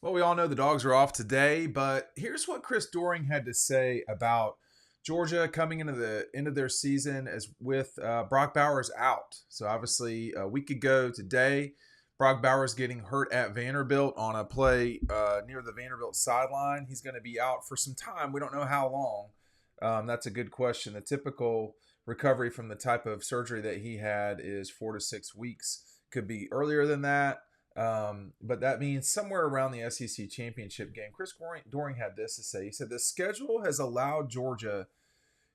Well, we all know the Dogs are off today, but here's what Chris Doering had to say about Georgia coming into the end of their season as with Brock Bowers out. So obviously, a week ago today, Brock Bowers getting hurt at Vanderbilt on a play near the Vanderbilt sideline. He's going to be out for some time. We don't know how long. That's a good question. The typical recovery from the type of surgery that he had is 4 to 6 weeks. Could be earlier than that. But that means somewhere around the SEC championship game. Chris Doering had this to say. He said, the schedule has allowed Georgia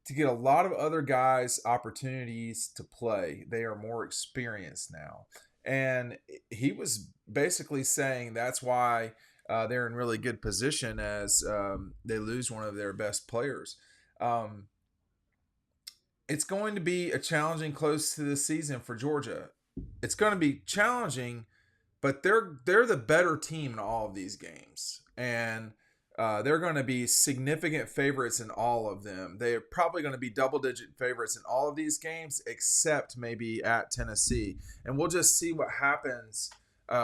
to get a lot of other guys opportunities to play. They are more experienced now. And he was basically saying that's why they're in really good position as they lose one of their best players. Um, it's going to be a challenging close to the season for Georgia. It's going to be challenging, but they're the better team in all of these games, and they're going to be significant favorites in all of them. They're probably going to be double-digit favorites in all of these games, except maybe at Tennessee. And we'll just see what happens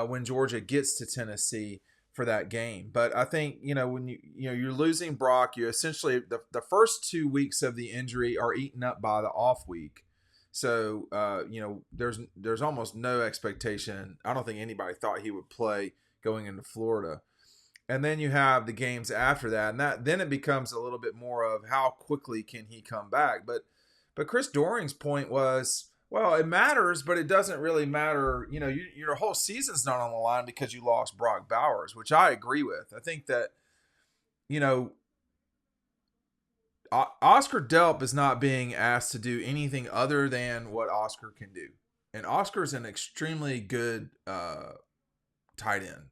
when Georgia gets to Tennessee for that game. But I think when you're losing Brock, you essentially the first 2 weeks of the injury are eaten up by the off week. So there's almost no expectation. I don't think anybody thought he would play going into Florida. And then you have the games after that, and then it becomes a little bit more of how quickly can he come back. But Chris Doring's point was, well, it matters, but it doesn't really matter. Your whole season's not on the line because you lost Brock Bowers, which I agree with. I think that you know Oscar Delp is not being asked to do anything other than what Oscar can do. And Oscar's an extremely good tight end.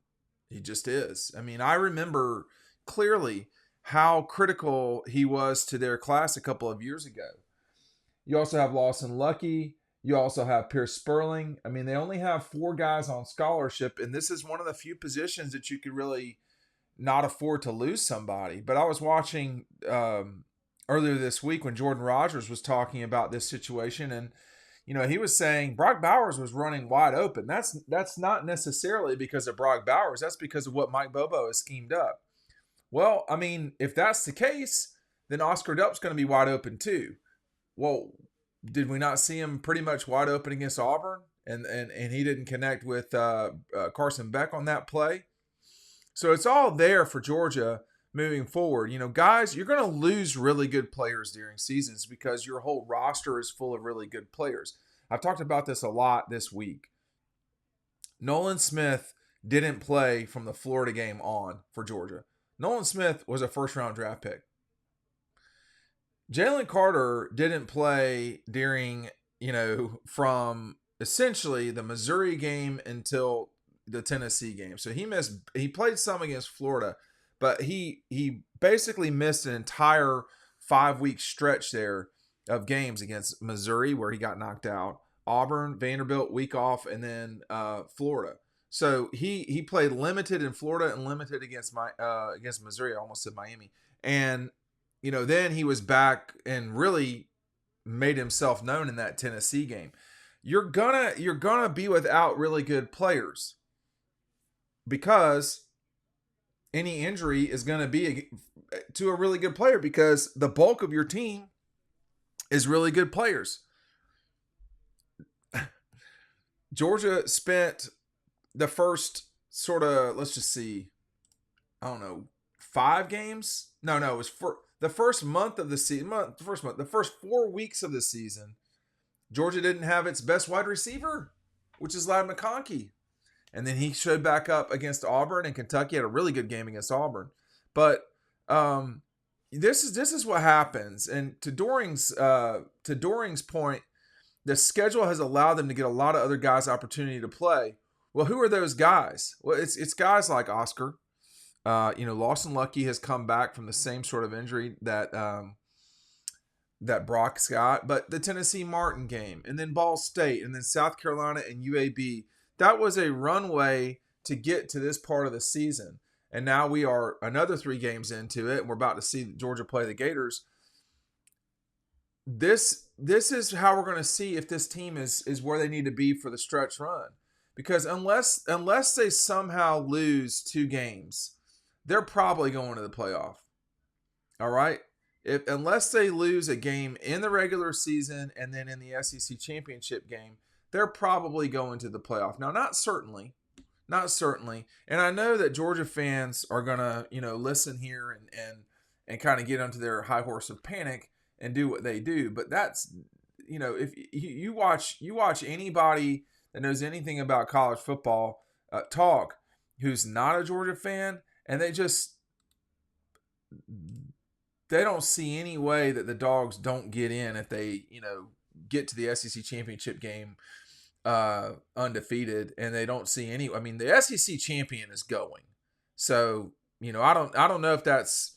He just is. I mean, I remember clearly how critical he was to their class a couple of years ago. You also have Lawson Lucky. You also have Pierce Sperling. I mean, they only have 4 guys on scholarship, and this is one of the few positions that you could really not afford to lose somebody. But I was watching earlier this week when Jordan Rogers was talking about this situation, and he was saying Brock Bowers was running wide open. That's not necessarily because of Brock Bowers. That's because of what Mike Bobo has schemed up. Well, I mean, if that's the case, then Oscar Delp's going to be wide open too. Well, did we not see him pretty much wide open against Auburn? And he didn't connect with Carson Beck on that play. So it's all there for Georgia moving forward. Guys, you're going to lose really good players during seasons because your whole roster is full of really good players. I've talked about this a lot this week. Nolan Smith didn't play from the Florida game on for Georgia. Nolan Smith was a first-round draft pick. Jalen Carter didn't play during, from essentially the Missouri game until the Tennessee game. So he played some against Florida, but he basically missed an entire 5-week stretch there of games against Missouri where he got knocked out, Auburn, Vanderbilt, week off, and then Florida. So he played limited in Florida and limited against Missouri. I almost said Miami. And then he was back and really made himself known in that Tennessee game. You're gonna be without really good players because any injury is going to be to a really good player because the bulk of your team is really good players. Georgia spent the first sort of, let's just see, I don't know, 5 games? No, it was for the first month of the season, the first 4 weeks of the season, Georgia didn't have its best wide receiver, which is Ladd McConkey. And then he showed back up against Auburn, and Kentucky had a really good game against Auburn. But this is what happens. And to Doring's point, the schedule has allowed them to get a lot of other guys opportunity to play. Well, who are those guys? Well, it's guys like Oscar. Lawson Lucky has come back from the same sort of injury that Brock's got. But the Tennessee Martin game, and then Ball State, and then South Carolina and UAB. That was a runway to get to this part of the season. And now we are another 3 games into it, and we're about to see Georgia play the Gators. This is how we're going to see if this team is where they need to be for the stretch run. because unless they somehow lose 2 games, they're probably going to the playoff. All right. If unless they lose a game in the regular season and then in the SEC championship game, they're probably going to the playoff. Now, not certainly. And I know that Georgia fans are gonna, listen here and kind of get onto their high horse of panic and do what they do. But that's, if you watch anybody that knows anything about college football talk, who's not a Georgia fan, and they don't see any way that the Dogs don't get in if they, get to the SEC championship game undefeated, and they don't see any. I mean, the SEC champion is going. So, I don't know if that's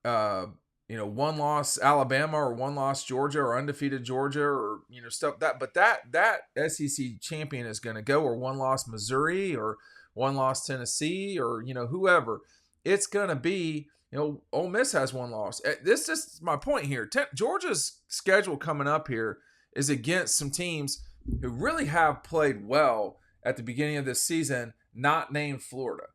one loss Alabama or one loss Georgia or undefeated Georgia or stuff but that SEC champion is going to go, or one loss Missouri or one loss Tennessee or whoever. It's going to be. Ole Miss has one loss. This is my point here. Georgia's schedule coming up here is against some teams who really have played well at the beginning of this season, not named Florida.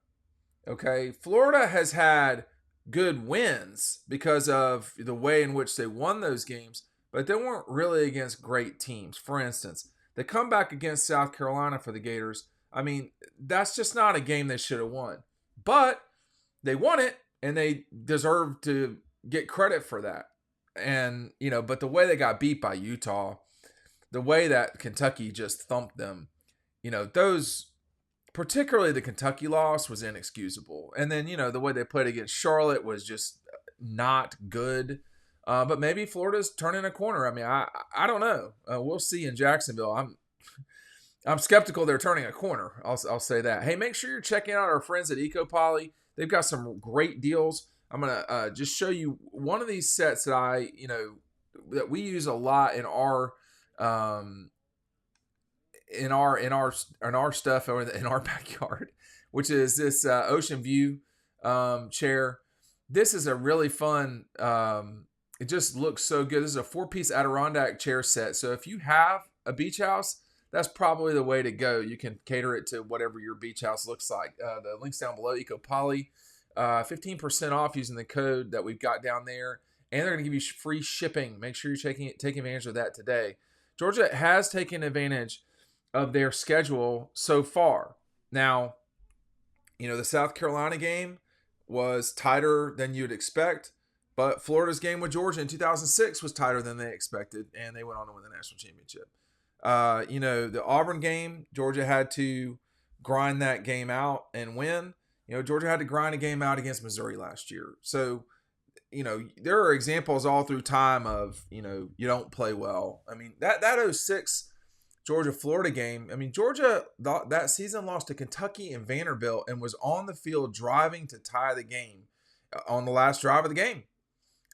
Okay? Florida has had good wins because of the way in which they won those games, but they weren't really against great teams. For instance, they come back against South Carolina for the Gators. I mean, that's just not a game they should have won. But they won it, and they deserve to get credit for that. And, but the way they got beat by Utah, the way that Kentucky just thumped them, those, particularly the Kentucky loss, was inexcusable. And then, the way they played against Charlotte was just not good. But maybe Florida's turning a corner. I mean, I don't know. We'll see in Jacksonville. I'm skeptical they're turning a corner. I'll say that. Hey, make sure you're checking out our friends at EcoPoly. They've got some great deals. I'm going to just show you one of these sets that that we use a lot in our stuff or in our backyard, which is this Ocean View chair. This is a really fun, it just looks so good. This is a 4-piece Adirondack chair set. So if you have a beach house, that's probably the way to go. You can cater it to whatever your beach house looks like. The link's down below, EcoPoly. 15% off using the code that we've got down there. And they're going to give you free shipping. Make sure you're taking advantage of that today. Georgia has taken advantage of their schedule so far. Now, the South Carolina game was tighter than you'd expect. But Florida's game with Georgia in 2006 was tighter than they expected. And they went on to win the national championship. The Auburn game, Georgia had to grind that game out and win. Georgia had to grind a game out against Missouri last year. So, there are examples all through time of, you don't play well. I mean, that 06 Georgia-Florida game, I mean, Georgia that season lost to Kentucky and Vanderbilt and was on the field driving to tie the game on the last drive of the game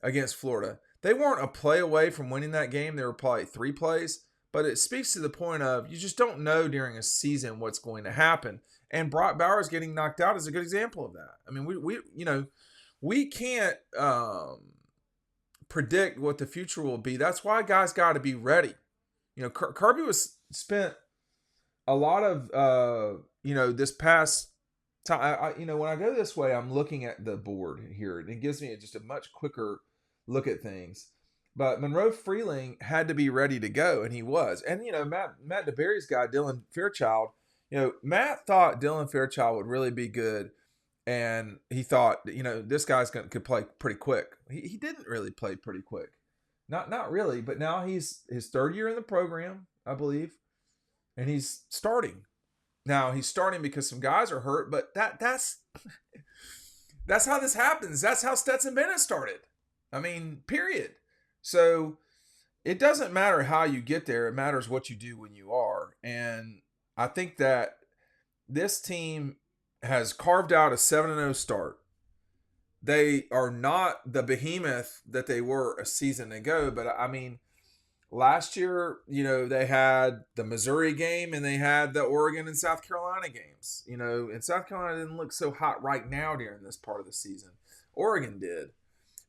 against Florida. They weren't a play away from winning that game. They were probably 3 plays. But it speaks to the point of you just don't know during a season what's going to happen. And Brock Bowers getting knocked out is a good example of that. I mean, we can't predict what the future will be. That's why guys got to be ready. Kirby spent a lot of this past time. When I go this way, I'm looking at the board here, and it gives me just a much quicker look at things. But Monroe Freeling had to be ready to go, and he was. And, Matt DeBerry's guy, Dylan Fairchild, Matt thought Dylan Fairchild would really be good, and he thought, this guy's could play pretty quick. He didn't really play pretty quick. Not really, but now he's his 3rd year in the program, I believe, and he's starting. Now, he's starting because some guys are hurt, but that's how this happens. That's how Stetson Bennett started. I mean, period. So it doesn't matter how you get there. It matters what you do when you are. And I think that this team has carved out a 7-0 start. They are not the behemoth that they were a season ago. But, I mean, last year, they had the Missouri game and they had the Oregon and South Carolina games. And South Carolina didn't look so hot right now during this part of the season. Oregon did.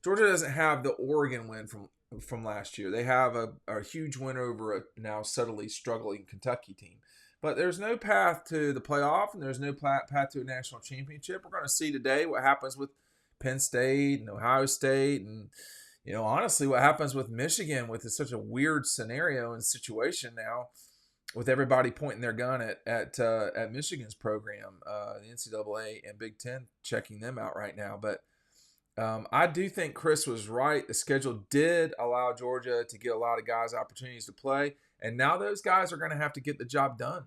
Georgia doesn't have the Oregon win from last year. They have a huge win over a now subtly struggling Kentucky team. But there's no path to the playoff, and there's no path to a national championship. We're going to see today what happens with Penn State and Ohio State, and honestly, what happens with Michigan with such a weird scenario and situation now, with everybody pointing their gun at Michigan's program, the NCAA and Big Ten checking them out right now. But I do think Chris was right. The schedule did allow Georgia to get a lot of guys opportunities to play, and now those guys are going to have to get the job done.